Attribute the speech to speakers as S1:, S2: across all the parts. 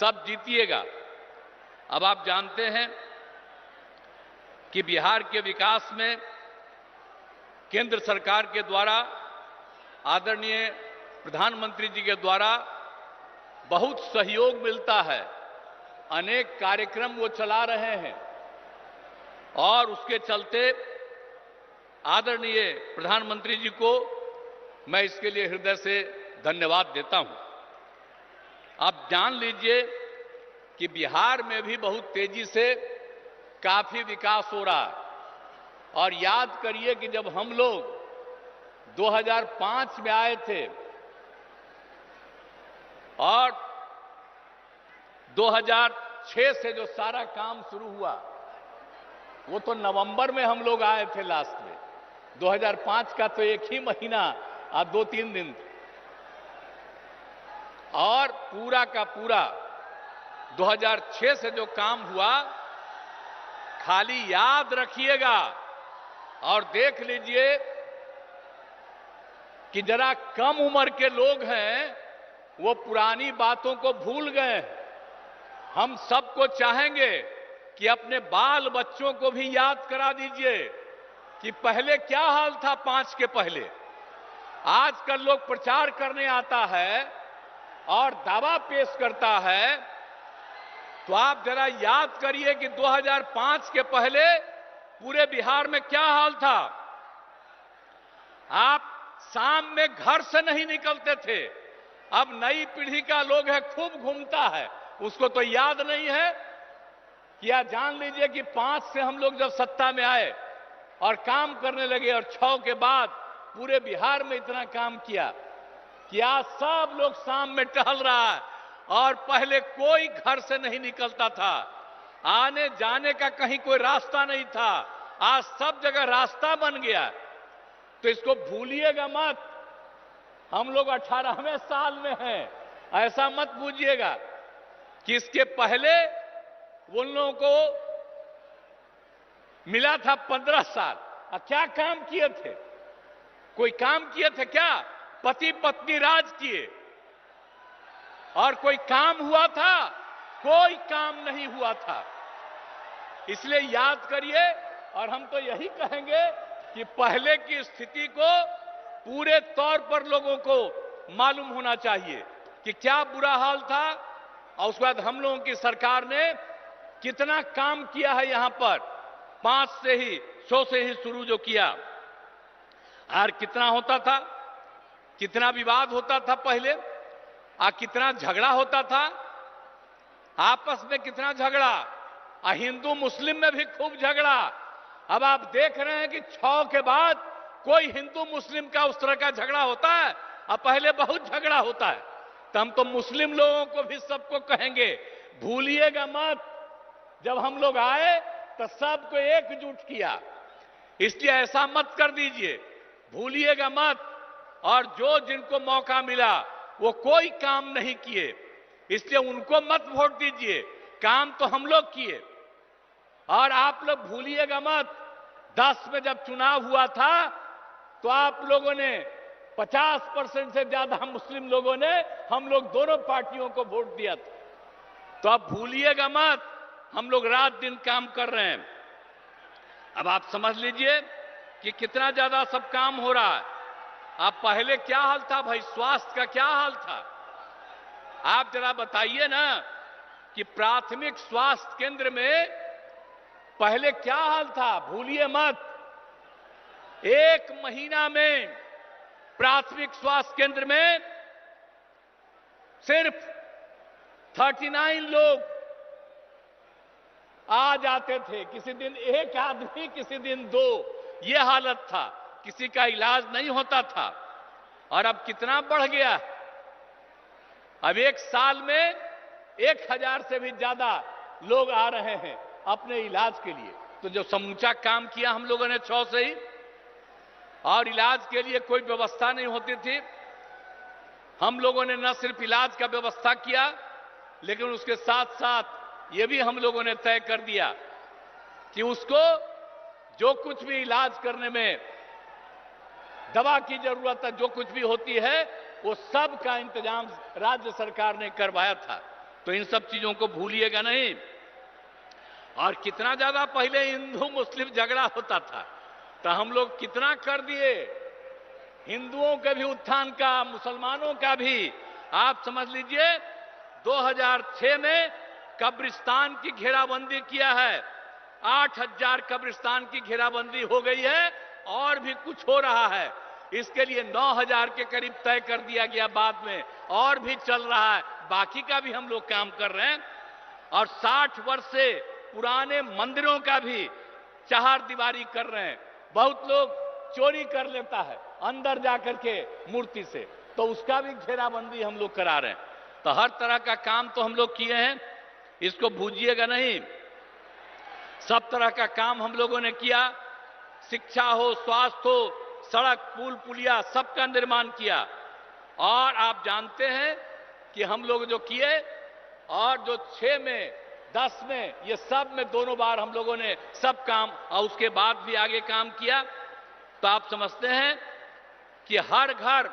S1: सब जीतिएगा। अब आप जानते हैं कि बिहार के विकास में केंद्र सरकार के द्वारा, आदरणीय प्रधानमंत्री जी के द्वारा बहुत सहयोग मिलता है। अनेक कार्यक्रम वो चला रहे हैं और उसके चलते आदरणीय प्रधानमंत्री जी को मैं इसके लिए हृदय से धन्यवाद देता हूं। आप जान लीजिए कि बिहार में भी बहुत तेजी से काफी विकास हो रहा है। और याद करिए कि जब हम लोग 2005 में आए थे और 2006 से जो सारा काम शुरू हुआ, वो तो नवंबर में हम लोग आए थे लास्ट में। 2005 का तो एक ही महीना और 2-3 दिन, और पूरा का पूरा 2006 से जो काम हुआ, खाली याद रखिएगा और देख लीजिए कि जरा कम उम्र के लोग हैं वो पुरानी बातों को भूल गए। हम सबको चाहेंगे कि अपने बाल बच्चों को भी याद करा दीजिए कि पहले क्या हाल था 5 के पहले। आजकल लोग प्रचार करने आता है और दावा पेश करता है, तो आप जरा याद करिए कि 2005 के पहले पूरे बिहार में क्या हाल था। आप शाम में घर से नहीं निकलते थे। अब नई पीढ़ी का लोग है खूब घूमता है, उसको तो याद नहीं है। क्या जान लीजिए कि 5 से हम लोग जब सत्ता में आए और काम करने लगे और 6 के बाद पूरे बिहार में इतना काम किया कि आज सब लोग शाम में टहल रहा है और पहले कोई घर से नहीं निकलता था। आने जाने का कहीं कोई रास्ता नहीं था, आज सब जगह रास्ता बन गया। तो इसको भूलिएगा मत। हम लोग 18वें साल में हैं, ऐसा मत बूझिएगा कि इसके पहले उन लोगों को मिला था 15 साल। क्या काम किए थे? कोई काम किए थे क्या? पति पत्नी राज किए और कोई काम हुआ था? कोई काम नहीं हुआ था। इसलिए याद करिए, और हम तो यही कहेंगे कि पहले की स्थिति को पूरे तौर पर लोगों को मालूम होना चाहिए कि क्या बुरा हाल था और उसके बाद हम लोगों की सरकार ने कितना काम किया है। यहां पर 5 से ही 100 से ही शुरू जो किया, और कितना होता था, कितना विवाद होता था पहले, और कितना झगड़ा होता था आपस में, कितना झगड़ा, और हिंदू मुस्लिम में भी खूब झगड़ा। अब आप देख रहे हैं कि 6 के बाद कोई हिंदू मुस्लिम का उस तरह का झगड़ा होता है, और पहले बहुत झगड़ा होता है। तो हम तो मुस्लिम लोगों को भी सबको कहेंगे, भूलिएगा मत, जब हम लोग आए तो सबको एकजुट किया। इसलिए ऐसा मत कर दीजिए, भूलिएगा मत। और जो जिनको मौका मिला वो कोई काम नहीं किए, इसलिए उनको मत वोट दीजिए। काम तो हम लोग किए। और आप लोग भूलिएगा मत, 10 में जब चुनाव हुआ था तो आप लोगों ने 50% से ज्यादा मुस्लिम लोगों ने हम लोग दोनों पार्टियों को वोट दिया था। तो आप भूलिएगा मत, हम लोग रात दिन काम कर रहे हैं। अब आप समझ लीजिए कि कितना ज्यादा सब काम हो रहा है। अब पहले क्या हाल था भाई, स्वास्थ्य का क्या हाल था? आप जरा बताइए ना कि प्राथमिक स्वास्थ्य केंद्र में पहले क्या हाल था। भूलिए मत, 1 महीना में प्राथमिक स्वास्थ्य केंद्र में सिर्फ 39 लोग आ जाते थे। किसी दिन 1 आदमी, किसी दिन 2, ये हालत था। किसी का इलाज नहीं होता था। और अब कितना बढ़ गया, अब 1 साल में 1000 से भी ज्यादा लोग आ रहे हैं अपने इलाज के लिए। तो जो समूचा काम किया हम लोगों ने 6 से ही, और इलाज के लिए कोई व्यवस्था नहीं होती थी। हम लोगों ने न सिर्फ इलाज का व्यवस्था किया, लेकिन उसके साथ साथ ये भी हम लोगों ने तय कर दिया कि उसको जो कुछ भी इलाज करने में दवा की जरूरत है, जो कुछ भी होती है, वो सब का इंतजाम राज्य सरकार ने करवाया था। तो इन सब चीजों को भूलिएगा नहीं। और कितना ज्यादा पहले हिंदू मुस्लिम झगड़ा होता था, तो हम लोग कितना कर दिए, हिंदुओं के भी उत्थान का, मुसलमानों का भी। आप समझ लीजिए 2006 में कब्रिस्तान की घेराबंदी किया है, 8000 कब्रिस्तान की घेराबंदी हो गई है, और भी कुछ हो रहा है। इसके लिए 9000 के करीब तय कर दिया गया बाद में, और भी चल रहा है, बाकी का भी हम लोग काम कर रहे हैं। और 60 वर्ष से पुराने मंदिरों का भी चार दीवारी कर रहे हैं। बहुत लोग चोरी कर लेता है अंदर जाकर के मूर्ति से, तो उसका भी घेराबंदी हम लोग करा रहे हैं। तो हर तरह का काम तो हम लोग किए हैं, इसको भूलिएगा नहीं। सब तरह का काम हम लोगों ने किया, शिक्षा हो, स्वास्थ्य हो, सड़क पुल पुलिया सबका निर्माण किया। और आप जानते हैं कि हम लोग जो किए, और जो 6 में 10 में, ये सब में दोनों बार हम लोगों ने सब काम, और उसके बाद भी आगे काम किया। तो आप समझते हैं कि हर घर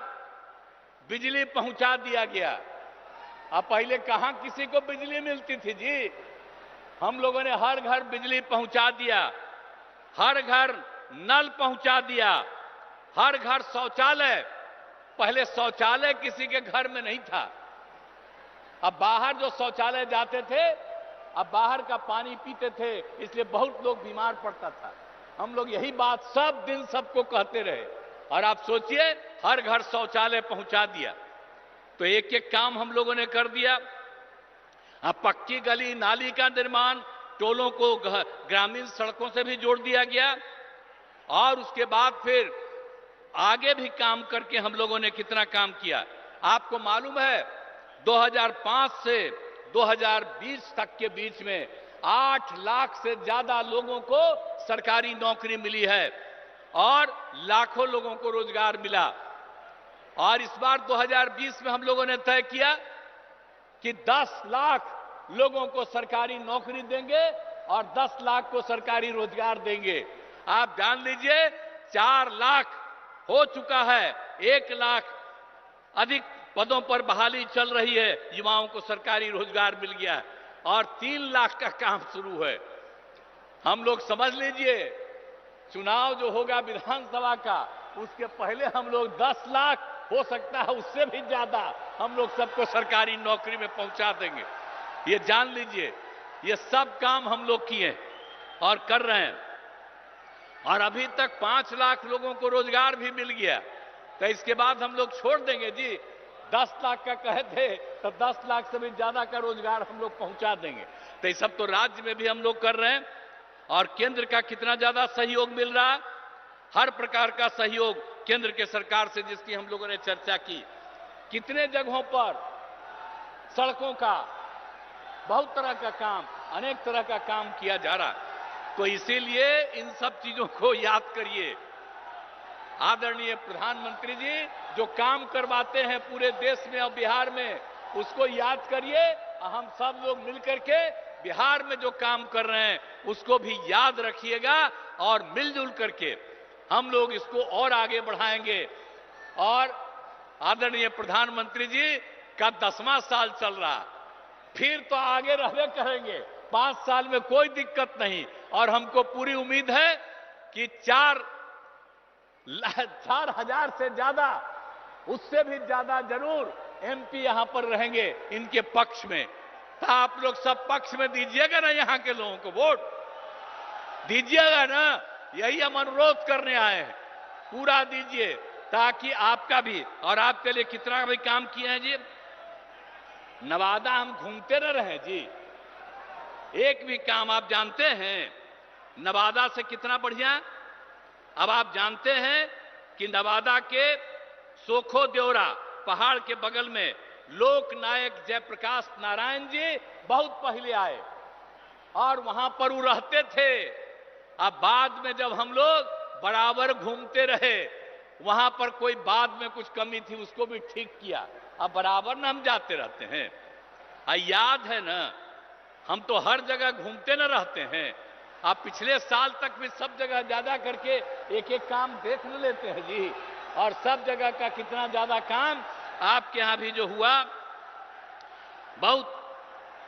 S1: बिजली पहुंचा दिया गया। अब पहले कहां किसी को बिजली मिलती थी जी, हम लोगों ने हर घर बिजली पहुंचा दिया, हर घर नल पहुंचा दिया, हर घर शौचालय। पहले शौचालय किसी के घर में नहीं था, अब बाहर जो शौचालय जाते थे, अब बाहर का पानी पीते थे, इसलिए बहुत लोग बीमार पड़ता था। हम लोग यही बात सब दिन सबको कहते रहे, और आप सोचिए हर घर शौचालय पहुंचा दिया। तो एक एक काम हम लोगों ने कर दिया। अब पक्की गली नाली का निर्माण, टोलों को ग्रामीण सड़कों से भी जोड़ दिया गया। और उसके बाद फिर आगे भी काम करके हम लोगों ने कितना काम किया। आपको मालूम है 2005 से 2020 तक के बीच में 8 लाख से ज्यादा लोगों को सरकारी नौकरी मिली है, और लाखों लोगों को रोजगार मिला। और इस बार 2020 में हम लोगों ने तय किया कि 10 लाख लोगों को सरकारी नौकरी देंगे और 10 लाख को सरकारी रोजगार देंगे। आप जान लीजिए 4 लाख हो चुका है, 1 लाख अधिक पदों पर बहाली चल रही है, युवाओं को सरकारी रोजगार मिल गया है, और 3 लाख का काम शुरू है। हम लोग समझ लीजिए चुनाव जो होगा विधानसभा का, उसके पहले हम लोग 10 लाख, हो सकता है उससे भी ज्यादा, हम लोग सबको सरकारी नौकरी में पहुंचा देंगे। ये जान लीजिए, ये सब काम हम लोग किए और कर रहे हैं। और अभी तक 5 लाख लोगों को रोजगार भी मिल गया, तो इसके बाद हम लोग छोड़ देंगे जी। 10 लाख का कहे थे, तो 10 लाख से भी ज्यादा का रोजगार हम लोग पहुंचा देंगे। तो ये सब तो राज्य में भी हम लोग कर रहे हैं। और केंद्र का कितना ज्यादा सहयोग मिल रहा, हर प्रकार का सहयोग केंद्र के सरकार से, जिसकी हम लोगों ने चर्चा की। कितने जगहों पर सड़कों का, बहुत तरह का काम, अनेक तरह का काम किया जा रहा। तो इसीलिए इन सब चीजों को याद करिए। आदरणीय प्रधानमंत्री जी जो काम करवाते हैं पूरे देश में और बिहार में, उसको याद करिए। हम सब लोग मिलकर के बिहार में जो काम कर रहे हैं उसको भी याद रखिएगा, और मिलजुल करके हम लोग इसको और आगे बढ़ाएंगे। और आदरणीय प्रधानमंत्री जी का 10वां साल चल रहा, फिर तो आगे रहने करेंगे, 5 साल में कोई दिक्कत नहीं। और हमको पूरी उम्मीद है कि 4,000 से ज्यादा, उससे भी ज्यादा जरूर एमपी यहां पर रहेंगे इनके पक्ष में। तो आप लोग सब पक्ष में दीजिएगा ना, यहां के लोगों को वोट दीजिएगा ना, यही हम अनुरोध करने आए हैं। पूरा दीजिए, ताकि आपका भी, और आपके लिए कितना भी काम किए हैं जी। नवादा हम घूमते न रहे जी, एक भी काम आप जानते हैं नवादा से कितना बढ़िया। अब आप जानते हैं कि नवादा के सोखो देवरा पहाड़ के बगल में लोक नायक जयप्रकाश नारायण जी बहुत पहले आए, और वहां पर वो रहते थे। अब बाद में जब हम लोग बराबर घूमते रहे, वहां पर कोई बाद में कुछ कमी थी, उसको भी ठीक किया। अब बराबर ना हम जाते रहते हैं, याद है ना, हम तो हर जगह घूमते न रहते हैं। आप पिछले साल तक भी सब जगह ज्यादा करके एक एक काम देख न लेते हैं जी, और सब जगह का कितना ज्यादा काम आपके यहां भी जो हुआ, बहुत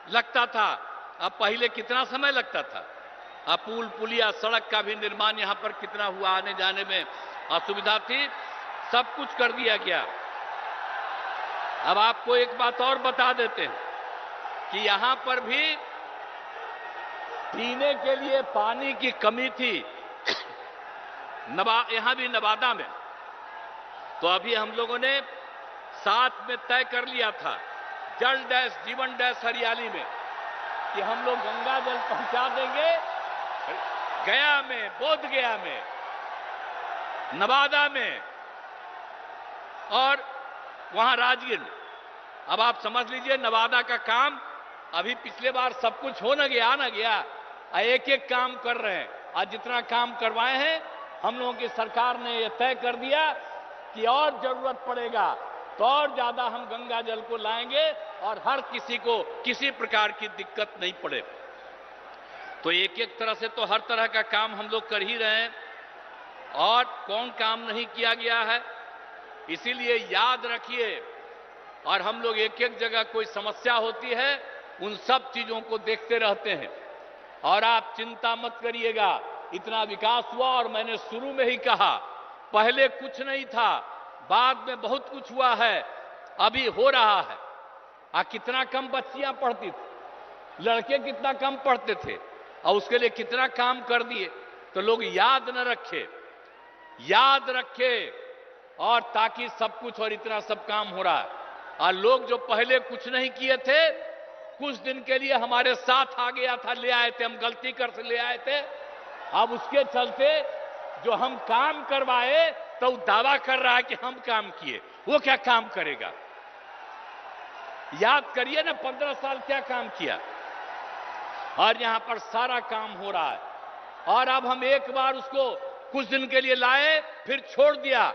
S1: लगता था, अब पहले कितना समय लगता था। अब पुल पुलिया सड़क का भी निर्माण यहां पर कितना हुआ, आने जाने में असुविधा थी, सब कुछ कर दिया गया। अब आपको एक बात और बता देते हैं कि यहां पर भी पीने के लिए पानी की कमी थी यहां भी नवादा में। तो अभी हम लोगों ने साथ में तय कर लिया था जल डैश जीवन डैश हरियाली में कि हम लोग गंगा जल पहुंचा देंगे गया में, बोध गया में, नवादा में और वहां राजगीर में। अब आप समझ लीजिए नवादा का काम अभी पिछले बार सब कुछ हो न गया, एक एक काम कर रहे हैं। आज जितना काम करवाए हैं हम लोगों की सरकार ने यह तय कर दिया कि और जरूरत पड़ेगा तो और ज्यादा हम गंगा जल को लाएंगे और हर किसी को किसी प्रकार की दिक्कत नहीं पड़े। तो एक एक तरह से तो हर तरह का काम हम लोग कर ही रहे हैं और कौन काम नहीं किया गया है। इसीलिए याद रखिए, और हम लोग एक एक जगह कोई समस्या होती है उन सब चीजों को देखते रहते हैं। और आप चिंता मत करिएगा, इतना विकास हुआ और मैंने शुरू में ही कहा पहले कुछ नहीं था, बाद में बहुत कुछ हुआ है, अभी हो रहा है। कितना कम बच्चियां पढ़ती थी, लड़के कितना कम पढ़ते थे और उसके लिए कितना काम कर दिए। तो लोग याद न रखे, याद रखे और ताकि सब कुछ और इतना सब काम हो रहा है। और लोग जो पहले कुछ नहीं किए थे कुछ दिन के लिए हमारे साथ आ गया था, ले आए थे, हम गलती कर से ले आए थे। अब उसके चलते जो हम काम करवाए तो दावा कर रहा है कि हम काम किए, वो क्या काम करेगा। याद करिए ना 15 साल क्या काम किया और यहां पर सारा काम हो रहा है। और अब हम एक बार उसको कुछ दिन के लिए लाए फिर छोड़ दिया।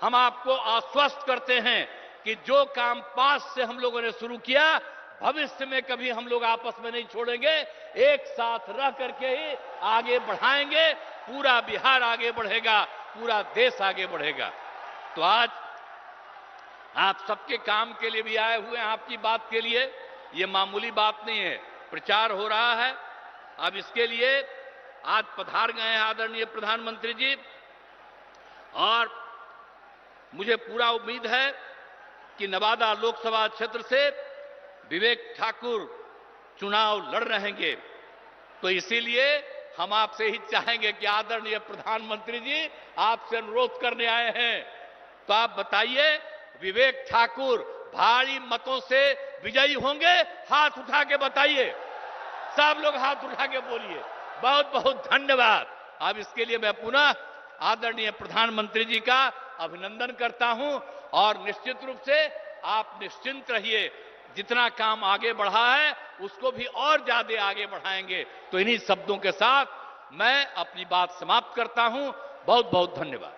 S1: हम आपको आश्वस्त करते हैं कि जो काम पास से हम लोगों ने शुरू किया भविष्य में कभी हम लोग आपस में नहीं छोड़ेंगे, एक साथ रह करके ही आगे बढ़ाएंगे। पूरा बिहार आगे बढ़ेगा, पूरा देश आगे बढ़ेगा। तो आज आप सबके काम के लिए भी आए हुए हैं, आपकी बात के लिए। ये मामूली बात नहीं है, प्रचार हो रहा है। अब इसके लिए आज पधार गए हैं आदरणीय प्रधानमंत्री जी और मुझे पूरा उम्मीद है कि नवादा लोकसभा क्षेत्र से विवेक ठाकुर चुनाव लड़ रहेंगे। तो इसीलिए हम आपसे ही चाहेंगे कि आदरणीय प्रधानमंत्री जी आपसे अनुरोध करने आए हैं, तो आप बताइए विवेक ठाकुर भारी मतों से विजयी होंगे? हाथ उठा के बताइए, सब लोग हाथ उठा के बोलिए। बहुत बहुत धन्यवाद। अब इसके लिए मैं पुनः आदरणीय प्रधानमंत्री जी का अभिनंदन करता हूं और निश्चित रूप से आप निश्चिंत रहिए, जितना काम आगे बढ़ा है उसको भी और ज्यादा आगे बढ़ाएंगे। तो इन्हीं शब्दों के साथ मैं अपनी बात समाप्त करता हूं। बहुत बहुत धन्यवाद।